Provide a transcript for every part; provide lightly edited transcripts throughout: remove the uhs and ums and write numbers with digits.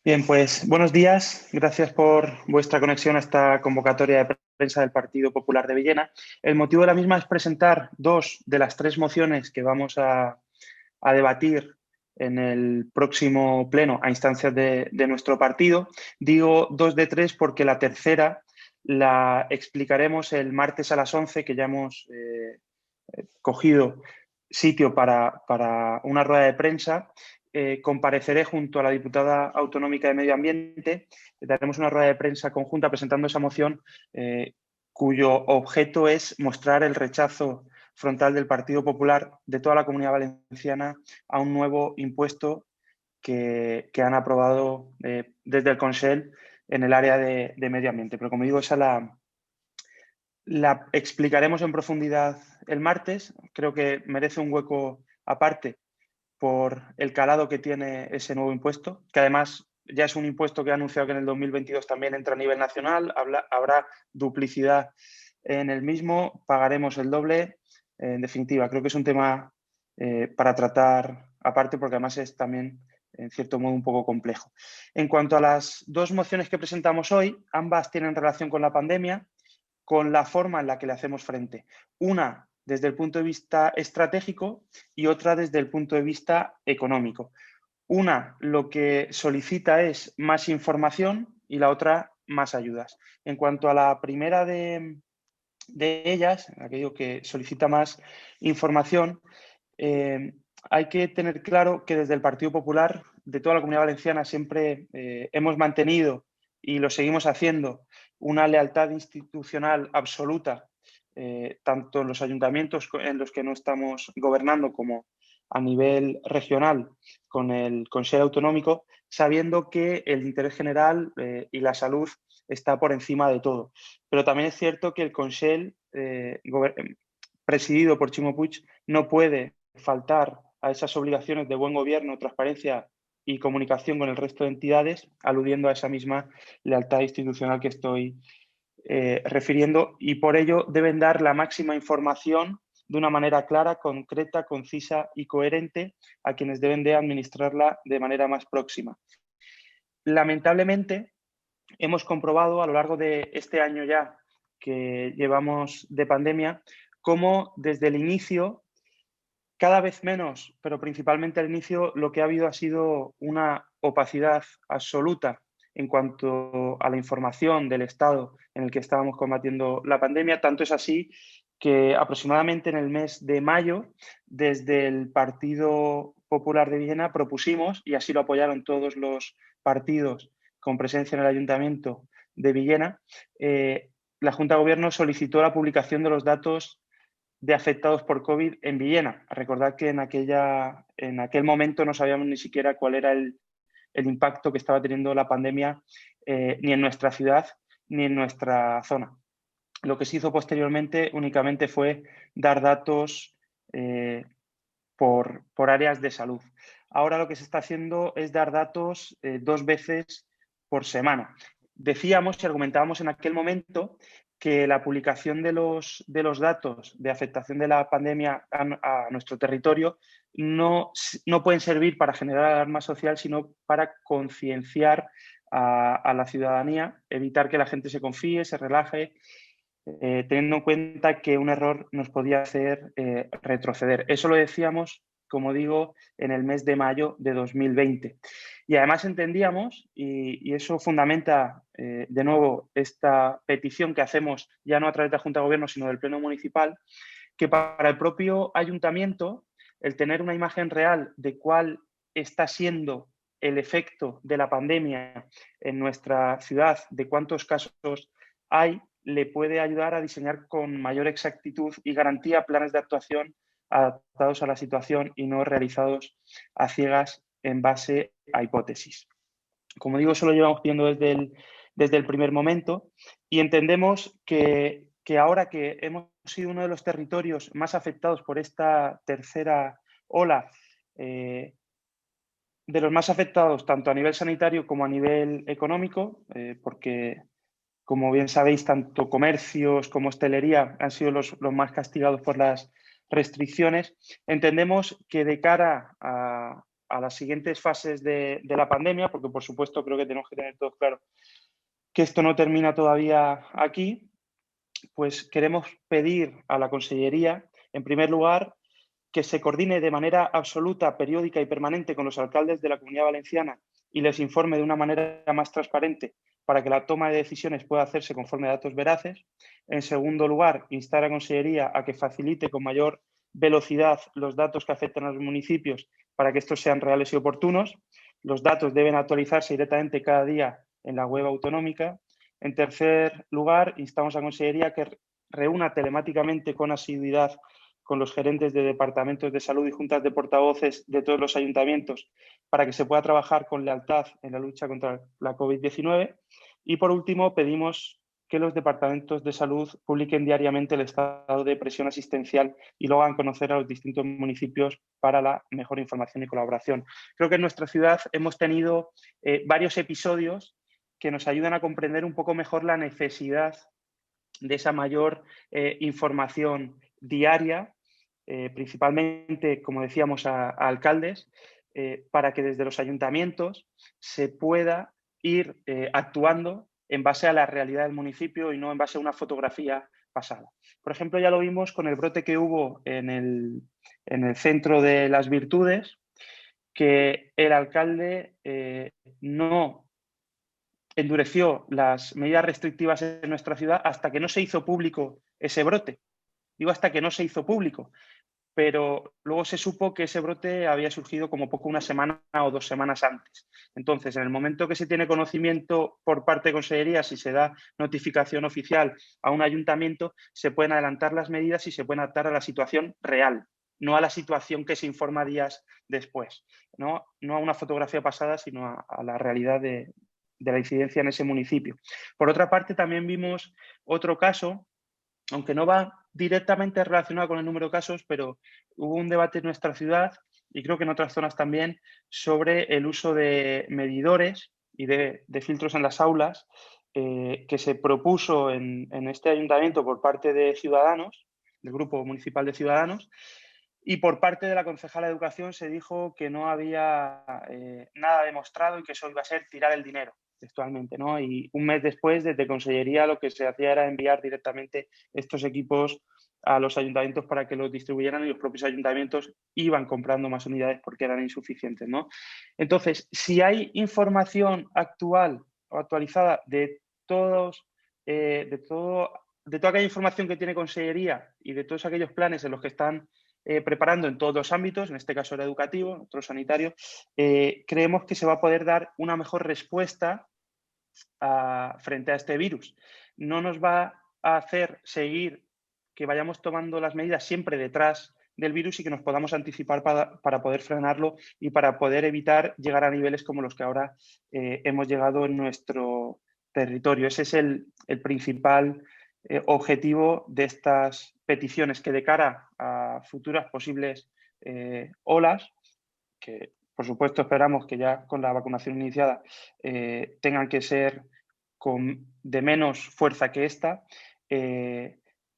Bien, pues buenos días. Gracias por vuestra conexión a esta convocatoria de prensa del Partido Popular de Villena. El motivo de la misma es presentar dos de las tres mociones que vamos a debatir en el próximo pleno a instancias de nuestro partido. Digo dos de tres porque la tercera la explicaremos el martes a las 11, que ya hemos cogido sitio para una rueda de prensa. Compareceré junto a la diputada autonómica de Medio Ambiente. Daremos una rueda de prensa conjunta presentando esa moción, cuyo objeto es mostrar el rechazo frontal del Partido Popular de toda la Comunidad Valenciana a un nuevo impuesto que han aprobado desde el Consell en el área de medio ambiente. Pero como digo, esa la explicaremos en profundidad el martes. Creo que merece un hueco aparte por el calado que tiene ese nuevo impuesto, que además ya es un impuesto que ha anunciado que en el 2022 también entra a nivel nacional. Habrá duplicidad en el mismo, pagaremos el doble. En definitiva, creo que es un tema para tratar aparte, porque además es también, en cierto modo, un poco complejo. En cuanto a las dos mociones que presentamos hoy, ambas tienen relación con la pandemia, con la forma en la que le hacemos frente. Una desde el punto de vista estratégico y otra desde el punto de vista económico. Una lo que solicita es más información y la otra más ayudas. En cuanto a la primera de ellas, aquello que solicita más información, hay que tener claro que desde el Partido Popular de toda la Comunidad Valenciana siempre hemos mantenido, y lo seguimos haciendo, una lealtad institucional absoluta, tanto en los ayuntamientos en los que no estamos gobernando como a nivel regional con el Consejo Autonómico, sabiendo que el interés general y la salud está por encima de todo. Pero también es cierto que el Consejo, presidido por Ximo Puig, no puede faltar a esas obligaciones de buen gobierno, transparencia y comunicación con el resto de entidades, aludiendo a esa misma lealtad institucional que estoy refiriendo, y por ello deben dar la máxima información de una manera clara, concreta, concisa y coherente a quienes deben de administrarla de manera más próxima. Lamentablemente, hemos comprobado a lo largo de este año ya que llevamos de pandemia cómo desde el inicio, cada vez menos, pero principalmente al inicio, lo que ha habido ha sido una opacidad absoluta en cuanto a la información del estado en el que estábamos combatiendo la pandemia. Tanto es así que aproximadamente en el mes de mayo, desde el Partido Popular de Villena, propusimos, y así lo apoyaron todos los partidos con presencia en el Ayuntamiento de Villena, la Junta de Gobierno solicitó la publicación de los datos de afectados por COVID en Villena. Recordad que en aquel momento no sabíamos ni siquiera cuál era el impacto que estaba teniendo la pandemia ni en nuestra ciudad ni en nuestra zona. Lo que se hizo posteriormente únicamente fue dar datos por áreas de salud. Ahora lo que se está haciendo es dar datos 2 veces por semana. Decíamos y argumentábamos en aquel momento que la publicación de los datos de afectación de la pandemia a nuestro territorio no pueden servir para generar alarma social, sino para concienciar a la ciudadanía, evitar que la gente se confíe, se relaje, teniendo en cuenta que un error nos podía hacer retroceder. Eso lo decíamos, como digo, en el mes de mayo de 2020. Y además entendíamos, y eso fundamenta de nuevo esta petición que hacemos ya no a través de la Junta de Gobierno, sino del Pleno Municipal, que para el propio ayuntamiento el tener una imagen real de cuál está siendo el efecto de la pandemia en nuestra ciudad, de cuántos casos hay, le puede ayudar a diseñar con mayor exactitud y garantía planes de actuación adaptados a la situación y no realizados a ciegas en base a hipótesis. Como digo, eso lo llevamos pidiendo desde el primer momento, y entendemos que ahora que hemos sido uno de los territorios más afectados por esta tercera ola, de los más afectados tanto a nivel sanitario como a nivel económico, porque, como bien sabéis, tanto comercios como hostelería han sido los más castigados por las restricciones. Entendemos que de cara a las siguientes fases de la pandemia, porque por supuesto creo que tenemos que tener todos claro que esto no termina todavía aquí, pues queremos pedir a la Consellería, en primer lugar, que se coordine de manera absoluta, periódica y permanente con los alcaldes de la Comunidad Valenciana y les informe de una manera más transparente para que la toma de decisiones pueda hacerse conforme a datos veraces. En segundo lugar, instar a la Consellería a que facilite con mayor velocidad los datos que afectan a los municipios para que estos sean reales y oportunos. Los datos deben actualizarse directamente cada día en la web autonómica. En tercer lugar, instamos a la Consellería a que reúna telemáticamente con asiduidad con los gerentes de departamentos de salud y juntas de portavoces de todos los ayuntamientos para que se pueda trabajar con lealtad en la lucha contra la COVID-19. Y por último, pedimos que los departamentos de salud publiquen diariamente el estado de presión asistencial y lo hagan conocer a los distintos municipios para la mejor información y colaboración. Creo que en nuestra ciudad hemos tenido varios episodios que nos ayudan a comprender un poco mejor la necesidad de esa mayor información diaria, principalmente, como decíamos, a alcaldes, para que desde los ayuntamientos se pueda ir actuando en base a la realidad del municipio y no en base a una fotografía pasada. Por ejemplo, ya lo vimos con el brote que hubo en el Centro de las Virtudes, que el alcalde no endureció las medidas restrictivas en nuestra ciudad hasta que no se hizo público ese brote. Digo hasta que no se hizo público, pero luego se supo que ese brote había surgido como poco una semana o 2 semanas antes. Entonces, en el momento que se tiene conocimiento por parte de Consellería, si se da notificación oficial a un ayuntamiento, se pueden adelantar las medidas y se pueden adaptar a la situación real, no a la situación que se informa días después, no a una fotografía pasada, sino a la realidad de la incidencia en ese municipio. Por otra parte, también vimos otro caso, aunque no va directamente relacionado con el número de casos, pero hubo un debate en nuestra ciudad y creo que en otras zonas también sobre el uso de medidores y de filtros en las aulas que se propuso en este ayuntamiento por parte de Ciudadanos, del Grupo Municipal de Ciudadanos, y por parte de la concejala de Educación se dijo que no había nada demostrado y que eso iba a ser tirar el dinero, textualmente, ¿no? Y un mes después, desde Consellería, lo que se hacía era enviar directamente estos equipos a los ayuntamientos para que los distribuyeran y los propios ayuntamientos iban comprando más unidades porque eran insuficientes, ¿no? Entonces, si hay información actual o actualizada de toda aquella información que tiene Consellería y de todos aquellos planes en los que están preparando en todos los ámbitos, en este caso el educativo, otro sanitario, creemos que se va a poder dar una mejor respuesta frente a este virus. No nos va a hacer seguir que vayamos tomando las medidas siempre detrás del virus y que nos podamos anticipar para poder frenarlo y para poder evitar llegar a niveles como los que ahora hemos llegado en nuestro territorio. Ese es el principal objetivo de estas peticiones, que de cara a futuras posibles olas, que por supuesto esperamos que ya con la vacunación iniciada tengan que ser de menos fuerza que esta,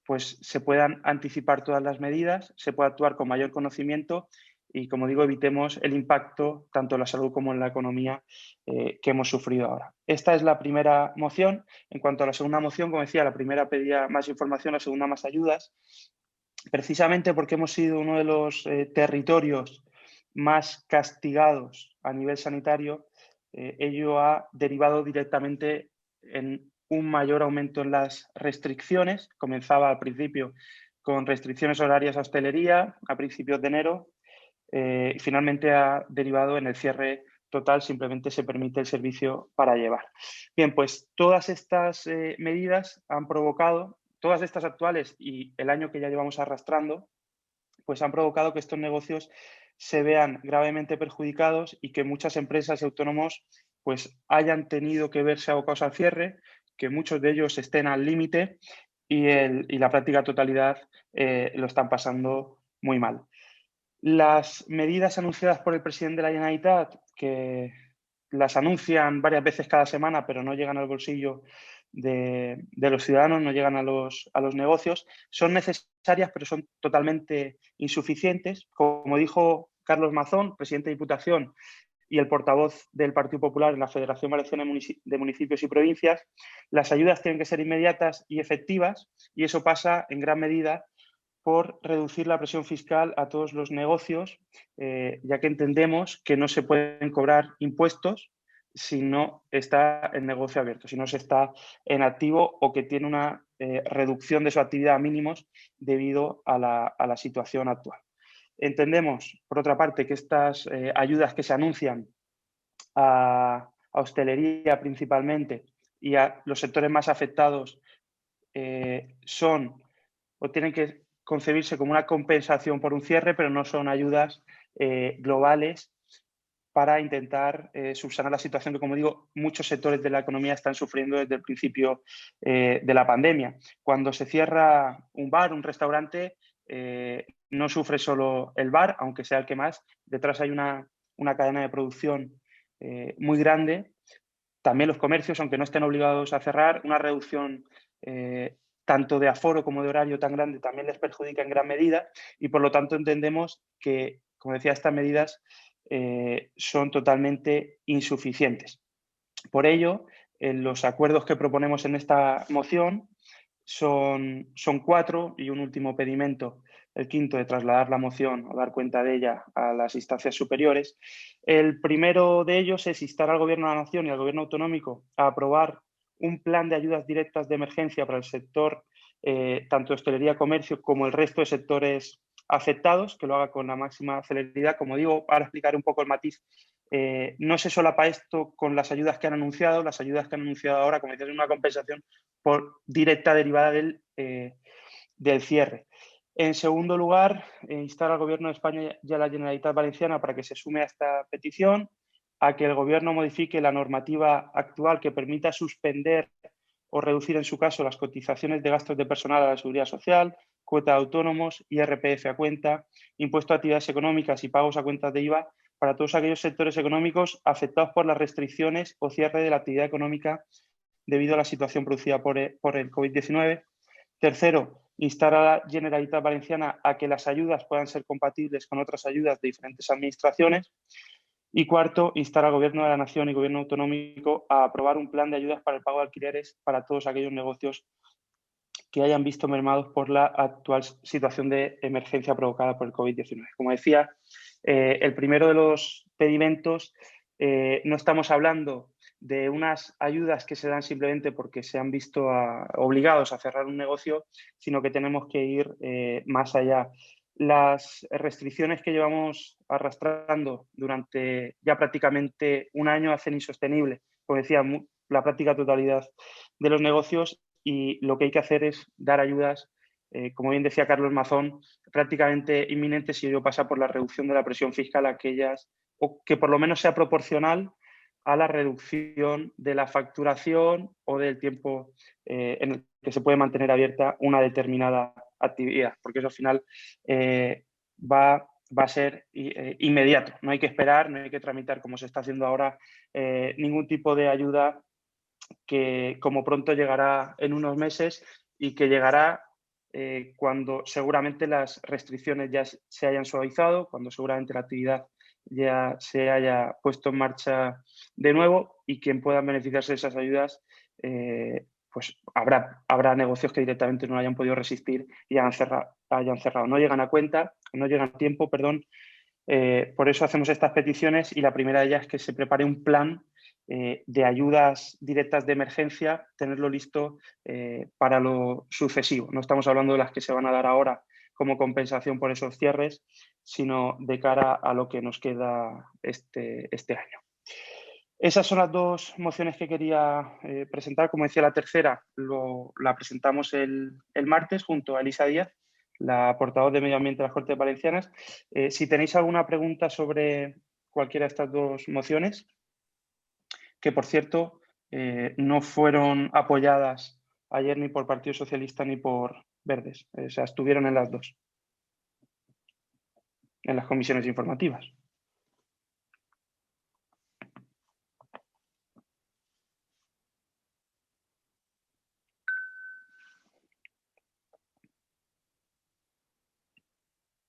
pues se puedan anticipar todas las medidas, se pueda actuar con mayor conocimiento y, como digo, evitemos el impacto tanto en la salud como en la economía que hemos sufrido ahora. Esta es la primera moción. En cuanto a la segunda moción, como decía, la primera pedía más información, la segunda más ayudas, precisamente porque hemos sido uno de los territorios más castigados a nivel sanitario. Ello ha derivado directamente en un mayor aumento en las restricciones. Comenzaba al principio con restricciones horarias a hostelería a principios de enero y finalmente ha derivado en el cierre total, simplemente se permite el servicio para llevar. Bien, pues todas estas medidas han provocado, todas estas actuales y el año que ya llevamos arrastrando, pues han provocado que estos negocios se vean gravemente perjudicados y que muchas empresas y autónomos pues hayan tenido que verse abocados al cierre, que muchos de ellos estén al límite y la práctica totalidad lo están pasando muy mal. Las medidas anunciadas por el presidente de la Generalitat, que las anuncian varias veces cada semana, pero no llegan al bolsillo de los ciudadanos, no llegan a los negocios, son necesarias, pero son totalmente insuficientes. Como dijo Carlos Mazón, presidente de Diputación y el portavoz del Partido Popular en la Federación Valenciana de Municipios y Provincias, las ayudas tienen que ser inmediatas y efectivas, y eso pasa en gran medida por reducir la presión fiscal a todos los negocios, ya que entendemos que no se pueden cobrar impuestos si no está el negocio abierto, si no se está en activo o que tiene una reducción de su actividad a mínimos debido a la situación actual. Entendemos, por otra parte, que estas ayudas que se anuncian a hostelería principalmente y a los sectores más afectados son o tienen que concebirse como una compensación por un cierre, pero no son ayudas globales para intentar subsanar la situación que, como digo, muchos sectores de la economía están sufriendo desde el principio de la pandemia. Cuando se cierra un bar, un restaurante, no sufre solo el bar, aunque sea el que más. Detrás hay una cadena de producción muy grande. También los comercios, aunque no estén obligados a cerrar, una reducción tanto de aforo como de horario tan grande también les perjudica en gran medida, y por lo tanto entendemos que, como decía, estas medidas son totalmente insuficientes. Por ello, los acuerdos que proponemos en esta moción son 4 y un último pedimento, el quinto, de trasladar la moción o dar cuenta de ella a las instancias superiores. El primero de ellos es instar al Gobierno de la Nación y al Gobierno autonómico a aprobar un plan de ayudas directas de emergencia para el sector, tanto hostelería, comercio, como el resto de sectores afectados, que lo haga con la máxima celeridad. Como digo, para explicar un poco el matiz, no se solapa esto con las ayudas que han anunciado. Las ayudas que han anunciado ahora, como decía, es una compensación por directa derivada del cierre. En segundo lugar, instar al Gobierno de España y a la Generalitat Valenciana para que se sume a esta petición, a que el Gobierno modifique la normativa actual que permita suspender o reducir, en su caso, las cotizaciones de gastos de personal a la Seguridad Social, cuota de autónomos, IRPF a cuenta, impuesto a actividades económicas y pagos a cuentas de IVA para todos aquellos sectores económicos afectados por las restricciones o cierre de la actividad económica debido a la situación producida por el COVID-19. Tercero, instar a la Generalitat Valenciana a que las ayudas puedan ser compatibles con otras ayudas de diferentes administraciones. Y cuarto, instar al Gobierno de la Nación y Gobierno autonómico a aprobar un plan de ayudas para el pago de alquileres para todos aquellos negocios que hayan visto mermados por la actual situación de emergencia provocada por el COVID-19. Como decía, el primero de los pedimentos, no estamos hablando de unas ayudas que se dan simplemente porque se han visto obligados a cerrar un negocio, sino que tenemos que ir más allá. Las restricciones que llevamos arrastrando durante ya prácticamente un año hacen insostenible, como decía, la práctica totalidad de los negocios, y lo que hay que hacer es dar ayudas, como bien decía Carlos Mazón, prácticamente inminentes, si ello pasa por la reducción de la presión fiscal a aquellas, o que por lo menos sea proporcional a la reducción de la facturación o del tiempo en el que se puede mantener abierta una determinada actividad, porque eso al final va a ser inmediato. No hay que esperar, no hay que tramitar, como se está haciendo ahora, ningún tipo de ayuda que como pronto llegará en unos meses y que llegará cuando seguramente las restricciones ya se hayan suavizado, cuando seguramente la actividad ya se haya puesto en marcha de nuevo, y quien pueda beneficiarse de esas ayudas, pues habrá negocios que directamente no hayan podido resistir y hayan cerrado. No llegan a cuenta, no llegan a tiempo, perdón. Por eso hacemos estas peticiones, y la primera de ellas es que se prepare un plan de ayudas directas de emergencia, tenerlo listo para lo sucesivo. No estamos hablando de las que se van a dar ahora como compensación por esos cierres, sino de cara a lo que nos queda este año. Esas son las dos mociones que quería presentar. Como decía, la tercera la presentamos el martes junto a Elisa Díaz, la portavoz de Medio Ambiente de las Cortes Valencianas. Si tenéis alguna pregunta sobre cualquiera de estas dos mociones, que por cierto no fueron apoyadas ayer ni por Partido Socialista ni por Verdes, o sea, estuvieron en las dos, en las comisiones informativas.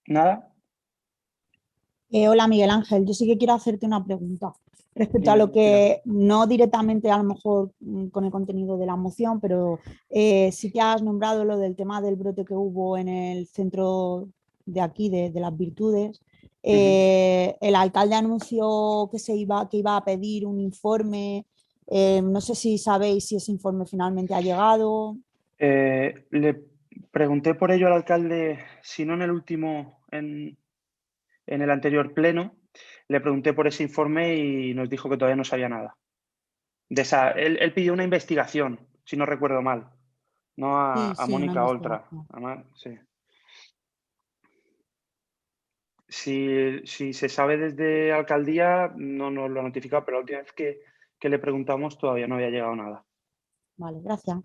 ¿Nada? Hola Miguel Ángel, yo sí que quiero hacerte una pregunta respecto a Dime, lo Pilar. que no directamente a lo mejor con el contenido de la moción, pero sí que has nombrado lo del tema del brote que hubo en el centro de aquí, de las Virtudes. Ujú. El alcalde anunció que iba a pedir un informe. No sé si sabéis si ese informe finalmente ha llegado. Le pregunté por ello al alcalde, si no en el último, en el anterior pleno, le pregunté por ese informe y nos dijo que todavía no sabía nada. Él pidió una investigación, si no recuerdo mal, no Sí, a sí, una Mónica Oltra. investigación. Sí. Si se sabe desde alcaldía, no nos lo ha notificado, pero la última vez que le preguntamos todavía no había llegado nada. Vale, gracias.